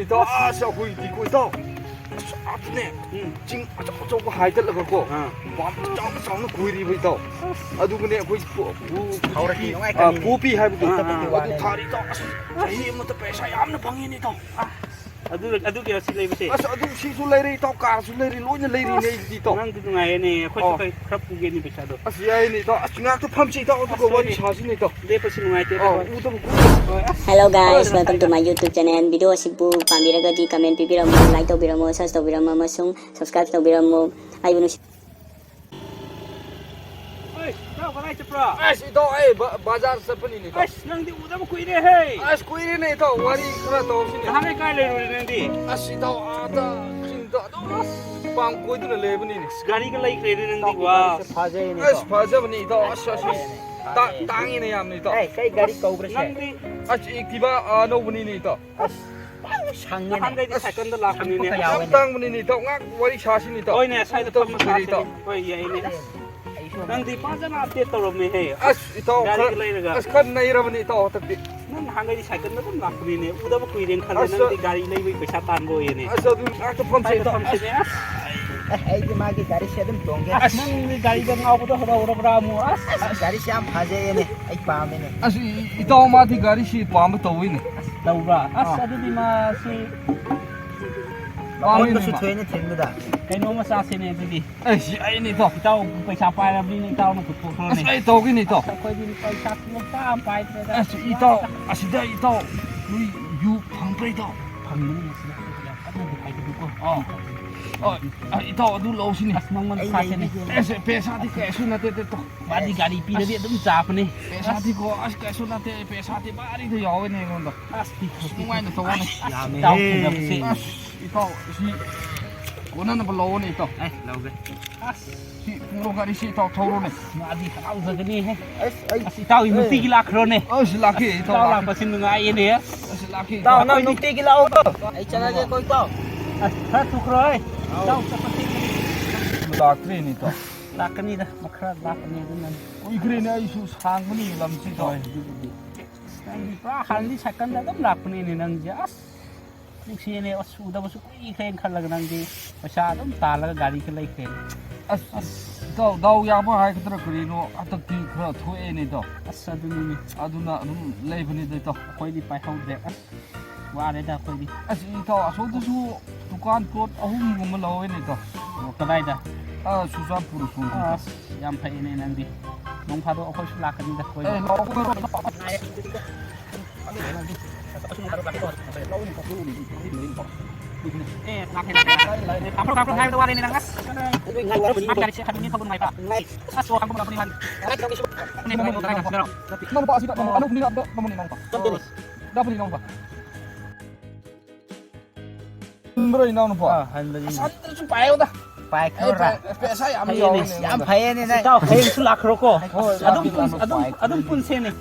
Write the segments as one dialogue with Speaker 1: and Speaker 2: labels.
Speaker 1: ito ako'y di ko ito atne ching achok haitat la ko bam chong kuiri ba ito adugune ako'y pupi hai bu thari ito sahi amata paisa yamna phangin ito
Speaker 2: adu kaya si lay basi
Speaker 1: adu si su lay ri ito car su lay ri loina lay ri nei dito
Speaker 2: nang du ngai ne khoi kai khap pu ge ni besa do
Speaker 1: yai ni ito ngak to phamchi ito ko wari sa si ni ito
Speaker 2: le pasi ngai te
Speaker 3: Hello guys, welcome to my YouTube channel. Video asibu pambiragadi comment pipiramo, like tawbiramo, subscribe tawbiramo, subscribe tawbiramo. Ayun
Speaker 2: Kanai cepra.
Speaker 1: Ito bazar sapani ni ito.
Speaker 2: Nang di udah mo kuire hey.
Speaker 1: Kuiri ni ito wari kara to sini.
Speaker 2: Hangai kai le ru nandi.
Speaker 1: Ito ada cinta to pang koi tu le bani ni.
Speaker 2: Gari ka lai kre nandi wa.
Speaker 1: Faja bani ito asasi. Tangi ni am ni ito.
Speaker 4: Kai gari kau berse.
Speaker 2: Nandi.
Speaker 1: Iktiba no bani ni ito.
Speaker 4: Sangnya
Speaker 2: hangai di second da lak ni ne.
Speaker 1: Tang bani ni ito ngak wari sasi ni ito.
Speaker 2: Oi ne sai da to ma sa ito. Oi ya ini. Nang di pa jana update to me hey.
Speaker 1: Ito
Speaker 2: gari ka lai raga.
Speaker 1: kan nai ra bani ito takdi.
Speaker 2: Nang hangai di second da to lak ni ne. Udah mo kuire khan nang di gari lai bai paisa tan bo ye ne.
Speaker 1: Asa du ak to phamse ito.
Speaker 4: Ai magi gari sedem tongge.
Speaker 2: Nang di gari da ngau to hora bra mo
Speaker 4: Gari siam phaje ne. Ai pame ne.
Speaker 1: Ito ma di gari si pam to wi ni.
Speaker 2: Laura adu di ma si
Speaker 4: Kon su thoine thengdu da.
Speaker 2: kai no ma sa se ne du di.
Speaker 1: Si ai ni to.
Speaker 2: Tao paisa pai ra ni tao no ku ko ne.
Speaker 1: Ai to gi ni to.
Speaker 2: Koi di paisa no pa pai tre da.
Speaker 1: Ito asida ito. Lui yu phang pre to.
Speaker 2: Phang ni si na ka na di pai du ko.
Speaker 1: Ito du lo si ni.
Speaker 2: Nang man sa se ne.
Speaker 1: Pesa di ka su na te to.
Speaker 2: Ba di gari pi de dum cha pa ne.
Speaker 1: Pesa di ko ka su na te pesa di ba ri to yaw ne ngon to.
Speaker 2: Ti
Speaker 1: Ngai na to ne.
Speaker 2: tao ku na se.
Speaker 1: Ito si Kona na balo ni ito.
Speaker 2: Lau ge.
Speaker 1: Si puro gari si ito thoro ne.
Speaker 2: Ma di tao za ge ni he. Si tao yu ti gila khro ne.
Speaker 1: Si laki ito.
Speaker 2: Tao la pa sin ngai ne ya.
Speaker 1: Si laki.
Speaker 4: Tao na nukti gila ko. Ai chana je koi tao.
Speaker 2: Ha tu khro ai. Tao sa pa ti.
Speaker 1: Lakri ni ito.
Speaker 2: La ka ni da ma khra la ka ni du nan.
Speaker 1: Ui kre ne ai su sang ni lam si to.
Speaker 2: Nang di pra hal di second da dum la pa ni nang jas. Nuksi ne asu da basu kui khen khan lag nang di paisa dum ta la gari ka lai khen.
Speaker 1: Dau ya ba hai katra kri no atak ti khra thoe ni to.
Speaker 2: Adu ni
Speaker 1: Aduna dum lei bani de to.
Speaker 2: koi di pai hau de wa re da koi di.
Speaker 1: Ito aso du su dukan plot ahum gum lo ni to.
Speaker 2: Kadai da.
Speaker 1: Su san puru sun.
Speaker 2: Yam phai ne nang di. Nong pha do akhoi su la ka ni da koi. Kapro hai do wa ni nang as. Ngai gari se khan ni phagun mai pa. As so kamu ni man. Ni mo ta ka no.
Speaker 1: Nong pa si ta anu ni da mo ni nong pa. Da ni nong pa. Mbro ni nong pa.
Speaker 2: Han da ni.
Speaker 1: San su pai da.
Speaker 4: Pai khra.
Speaker 1: Pesa ya am yo ni.
Speaker 4: Siam phaye ne na.
Speaker 2: Tao khen su la khro ko. Adum pun se ne.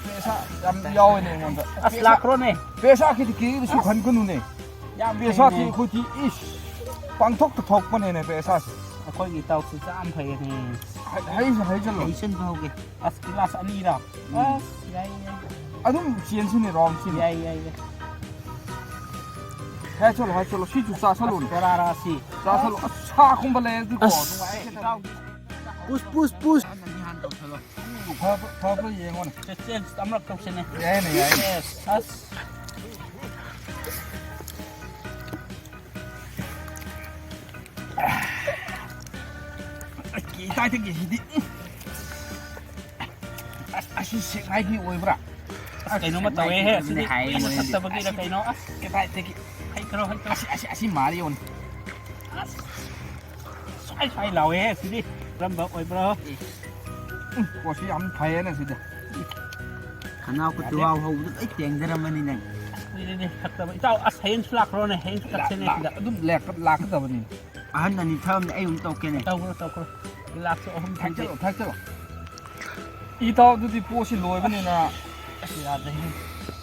Speaker 1: Pesa am yo ni ngon da.
Speaker 2: As la khro ne.
Speaker 1: Pesa ki ki su khan kun ne.
Speaker 2: Yam
Speaker 1: Pesa ki khu ti is. Pang thok thok pa ne pesa.
Speaker 2: akhoi gi tau su cham phai ne.
Speaker 1: Hai jalo.
Speaker 2: Ai sen bau ge. As class ani ra. As yai
Speaker 1: Adum chien si ni rom si.
Speaker 2: yai.
Speaker 1: Hai chalo si chu sa salo ni.
Speaker 2: Ra ra si.
Speaker 1: Sa salo sa khum ba le du ko.
Speaker 4: Push.
Speaker 1: Pha ye ngon.
Speaker 2: Chen amrak tok se ne.
Speaker 1: Ye ne ye.
Speaker 2: Yes. As
Speaker 1: Ki tai te ki di. Asi se ngai ki oi bra.
Speaker 2: kai no ma tau he si ni hai no sa ba gi ra kai no as
Speaker 1: Ki tai te ki.
Speaker 2: hai kro
Speaker 1: Asi mari on.
Speaker 2: sai lao he si ni ram ba oi bro.
Speaker 1: Ko si am phai na si da.
Speaker 4: Kanau ko tu hau ai teng dara mani nang.
Speaker 2: Ni khak ta tau as hein flak ro ne hein khak se ne da.
Speaker 1: Adum lek lak ta ba ni.
Speaker 4: Ahan ani tham ai un to ke ne.
Speaker 2: Tau kro lak so hom
Speaker 1: Thak
Speaker 2: thak
Speaker 1: chalo. I tao du di po si loi ba ni na.
Speaker 2: ya de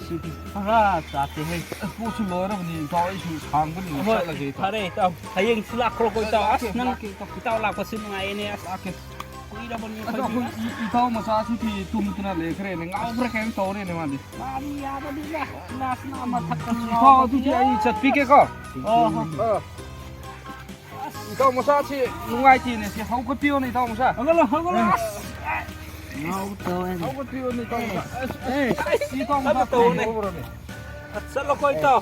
Speaker 2: si di ra sa te he
Speaker 1: Po si loi ra ba ni tao ai su sang ba ni sa la ge ta.
Speaker 2: pare tau hayeng flak ro ko tau as nang tau lak pa sin ngai ne as ꯀꯨꯏꯔꯕꯅꯤ
Speaker 1: ꯑꯗꯣ ꯑꯩꯈꯣꯏ ꯏꯇꯥꯎ ꯃꯆꯥꯁꯤꯗꯤ ꯇꯨꯝꯗꯅ ꯂꯩꯈ꯭ꯔꯦꯅꯦ ꯉꯥꯎꯕ꯭ꯔꯥ ꯀꯩꯝ ꯇꯧꯔꯦꯅꯦ ꯃꯥꯗꯤ
Speaker 2: ꯃꯥꯗꯤ ꯌꯥꯗꯕꯅꯤꯗ ꯀ꯭ꯂꯥꯁꯅ ꯃꯊꯛꯇ
Speaker 1: ꯏꯇꯥꯎ ꯑꯗꯨꯗꯤ ꯑꯩ ꯆꯠꯄꯤꯒꯦꯀꯣ
Speaker 2: ꯑꯣ
Speaker 1: ꯏꯇꯥꯎ ꯃꯆꯥꯁꯤ ꯅꯨꯡꯉꯥꯏꯇꯦꯅꯦ ꯁꯤ ꯍꯧꯒꯠꯄꯤꯌꯣꯅꯦ ꯏꯇꯥꯎ ꯃꯆꯥ
Speaker 2: ꯍꯧꯒꯠꯂꯣ ꯍꯧꯒꯠꯂꯣ
Speaker 4: ꯉꯥꯎ ꯇꯧꯋꯦ
Speaker 1: ꯍꯧꯒꯠꯄꯤꯌꯣꯅꯦ ꯏꯇꯥꯎ ꯃꯆꯥ ꯏꯇꯥꯎ
Speaker 2: ꯇꯞꯅ
Speaker 1: ꯃꯆꯥ
Speaker 2: ꯇꯧꯑꯣꯅꯦ.
Speaker 1: ꯇꯧꯕ꯭ꯔꯣꯅꯦ
Speaker 2: ꯆꯠꯂꯣ ꯀꯣ ꯏꯇꯥꯎ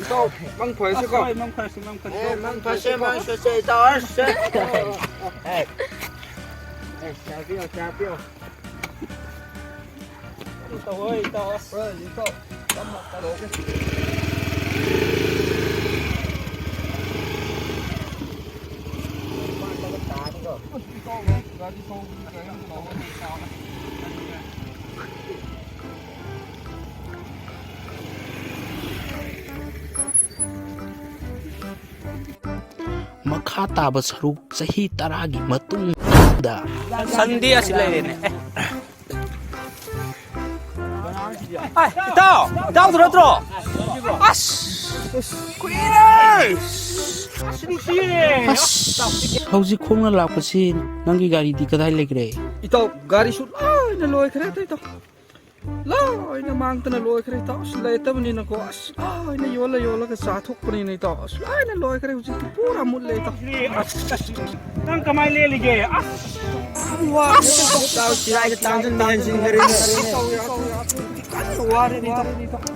Speaker 1: ꯏꯇꯥꯎ ꯃꯪ ꯐꯔꯁꯤꯀꯣ
Speaker 2: ꯍꯣꯏ ꯃꯪ ꯐꯔꯁꯤ ꯃꯪ ꯐꯔꯁꯤ
Speaker 4: ꯃꯪ ꯐꯁꯦ ꯃꯪ ꯁꯣꯁꯦ ꯇꯧꯔꯁꯦ ꯆꯥꯕꯤꯌꯣ ꯆꯥꯕꯤꯌꯣ
Speaker 2: ꯏꯇꯥꯎ ꯍꯣꯏ ꯏꯇꯥꯎ
Speaker 1: ꯍꯣꯏ ꯏꯇꯥꯎ ꯇꯞꯅ ꯇꯧꯔꯒꯦ ꯏꯇꯥꯎ ꯒꯥꯔꯤ ꯊꯧꯕꯗꯤ ꯀꯩꯝ ꯇꯧꯔꯣꯏ ꯏꯇꯥꯎ
Speaker 5: ꯃꯈꯥ ꯇꯥꯕ ꯁꯔꯨꯛ ꯆꯍꯤ 10ꯒꯤ ꯃꯇꯨꯡꯗ
Speaker 2: ꯁꯟꯗꯦ ꯑꯁꯤ ꯂꯩꯔꯦꯅꯦ ꯏꯇꯥꯎ ꯏꯇꯥꯎꯗꯨ ꯅꯠꯇ꯭ꯔꯣ ꯑꯁ ꯀꯨꯏꯔꯦ ꯑꯁ ꯅꯨꯡꯁꯤꯅꯦ
Speaker 5: ꯍꯧꯖꯤꯛ ꯈꯣꯡꯅ ꯂꯥꯛꯄꯁꯤ ꯅꯪꯒꯤ ꯒꯥꯔꯤꯗꯤ ꯀꯗꯥꯏ ꯂꯩꯈ꯭ꯔꯦ?
Speaker 1: ꯏꯇꯥꯎ ꯒꯥꯔꯤꯁꯨ ꯂꯣꯏꯅ ꯂꯣꯏꯈ꯭ꯔꯦ ꯏꯇꯥꯎ ꯂꯣꯏꯅ ꯃꯥꯡꯗꯅ ꯂꯣꯏꯈ꯭ꯔꯦ ꯏꯇꯥꯎ ꯑꯁ ꯂꯩꯇꯕꯅꯤꯅꯀꯣ ꯑꯁ ꯂꯣꯏꯅ ꯌꯣꯜꯂꯒ ꯆꯥꯊꯣꯛꯄꯅꯤꯅ ꯏꯇꯥꯎ ꯑꯁ ꯂꯣꯏꯅ ꯂꯣꯏꯈ꯭ꯔꯦ ꯍꯧꯖꯤꯛꯇꯤ ꯄꯨꯔꯥ ꯃꯨꯠꯂꯦ ꯏꯇꯥꯎ
Speaker 2: ꯅꯪ ꯀꯃꯥꯏꯅ ꯂꯦꯜꯂꯤꯒꯦ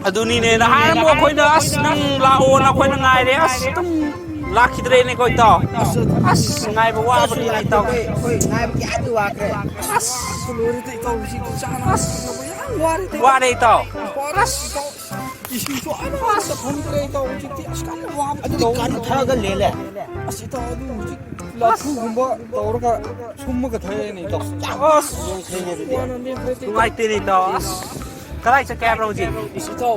Speaker 2: ꯑꯗꯨꯅꯤꯅꯦ ꯅꯍꯥꯟ ꯑꯃꯨꯛ ꯑꯩꯈꯣꯏꯅ ꯑꯁ ꯅꯪ ꯂꯥꯛꯑꯣꯅ ꯑꯩꯈꯣꯏꯅ ꯉꯥꯏꯔꯦ ꯑꯁ ꯑꯗꯨꯝ ꯂꯥꯛꯈꯤꯗ꯭ꯔꯦꯅꯦꯀꯣ ꯏꯇꯥꯎ ꯑꯁ ꯉꯥꯏꯕ ꯋꯥꯕꯅꯤꯅ ꯏꯇꯥꯎ
Speaker 4: ꯑꯩꯈꯣꯏ ꯉꯥꯏꯕ ꯀꯌꯥꯗꯤ ꯋꯥꯈ꯭ꯔꯦ
Speaker 1: ꯑꯁ ꯂꯣꯏꯔꯦꯗ ꯏꯇꯥꯎ ꯍꯧꯖꯤꯛꯇꯤ ꯆꯥꯅꯕ ꯊꯛꯅꯕ ꯌꯥꯝ ꯋꯥꯔꯦꯗ
Speaker 2: ꯋꯥꯔꯦ ꯏꯇꯥꯎ
Speaker 1: ꯑꯁ ꯏꯁꯤꯡꯁꯨ ꯑꯃꯠꯇ ꯐꯪꯗ꯭ꯔꯦ ꯏꯇꯥꯎ ꯍꯧꯖꯤꯛꯇꯤ ꯑꯁ ꯀꯟꯅ ꯋꯥꯕ
Speaker 4: ꯑꯗꯨꯗꯤ ꯀꯟꯅ ꯊꯛꯑꯒ ꯂꯦꯜꯂꯦ
Speaker 1: ꯑꯁ ꯏꯇꯥꯎ ꯑꯗꯨ ꯍꯧꯖꯤꯛ ꯂꯐꯨꯒꯨꯝꯕ ꯇꯧꯔꯒ ꯁꯨꯝꯃꯒ ꯊꯛꯑꯦꯅꯦ ꯏꯇꯥꯎ
Speaker 2: ꯑꯁ ꯅꯨꯡꯉꯥꯏꯇꯦꯅꯦ ꯏꯇꯥꯎ ꯑꯁ ꯀꯗꯥꯏ ꯆꯠꯀꯦ ꯍꯥꯏꯕ꯭ꯔꯣ ꯍꯧꯖꯤꯛ
Speaker 1: ꯏꯇꯥꯎ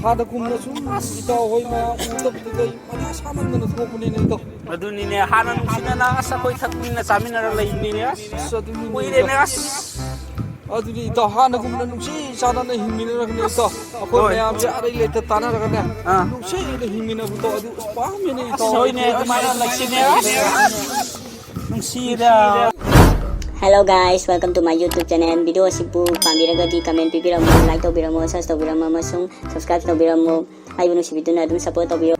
Speaker 1: ꯍꯥꯟꯅꯒꯨꯝꯅ ꯁꯨꯝ ꯏꯇꯥꯎ ꯍꯣꯏ ꯃꯌꯥꯝ ꯎꯗꯕꯗꯨꯗ ꯃꯊꯥ ꯁꯥꯃꯟꯗꯅ ꯊꯣꯛꯄꯅꯤꯅꯦ ꯏꯇꯥꯎ
Speaker 2: ꯑꯗꯨꯅꯤꯅꯦ ꯍꯥꯟꯅ ꯅꯨꯡꯁꯤꯅꯅ ꯑꯁ ꯑꯩꯈꯣꯏ ꯊꯛꯃꯤꯟꯅ ꯆꯥꯃꯤꯟꯅꯔ ꯂꯩꯕꯅꯤꯅꯦ ꯑꯁ
Speaker 1: ꯑꯗꯨꯅꯤꯅꯦ
Speaker 2: ꯀꯨꯏꯔꯦꯅꯦ
Speaker 1: ꯏꯇꯥꯎ
Speaker 2: ꯑꯁ
Speaker 1: ꯑꯗꯨꯗꯤ ꯏꯇꯥꯎ ꯍꯥꯟꯅꯒꯨꯝꯅ ꯅꯨꯡꯁꯤ ꯆꯥꯟꯅꯅ ꯍꯤꯡꯃꯤꯟꯅꯔꯒꯅꯦ ꯏꯇꯥꯎ ꯑꯩꯈꯣꯏ
Speaker 2: ꯍꯣꯏ.
Speaker 1: ꯃꯌꯥꯝꯁꯦ ꯑꯔꯩ ꯂꯩꯇ ꯇꯥꯟꯅꯔꯒꯅꯦ
Speaker 2: ꯑꯥ.
Speaker 1: ꯅꯨꯡꯁꯤꯅ ꯍꯤꯡꯃꯤꯟꯅꯕꯗꯣ ꯑꯗꯨ ꯑꯁ ꯄꯥꯝꯃꯤꯅꯦ
Speaker 2: ꯑꯁ
Speaker 1: ꯏꯇꯥꯎ
Speaker 2: ꯍꯣꯏꯅꯦ
Speaker 1: ꯑꯩꯗꯤ.
Speaker 2: ꯑꯗꯨꯃꯥꯏꯅ ꯂꯩꯁꯤꯅꯦ ꯑꯁ ꯅꯨꯡꯁꯤꯗ
Speaker 3: Hello guys, welcome to my YouTube channel. Video asibu pamiragadi comment pipiramu, like tawbiramu, search tawbiramu, amasung subscribe tawbiramu. Aibu nusibituna adum support tawbiramu.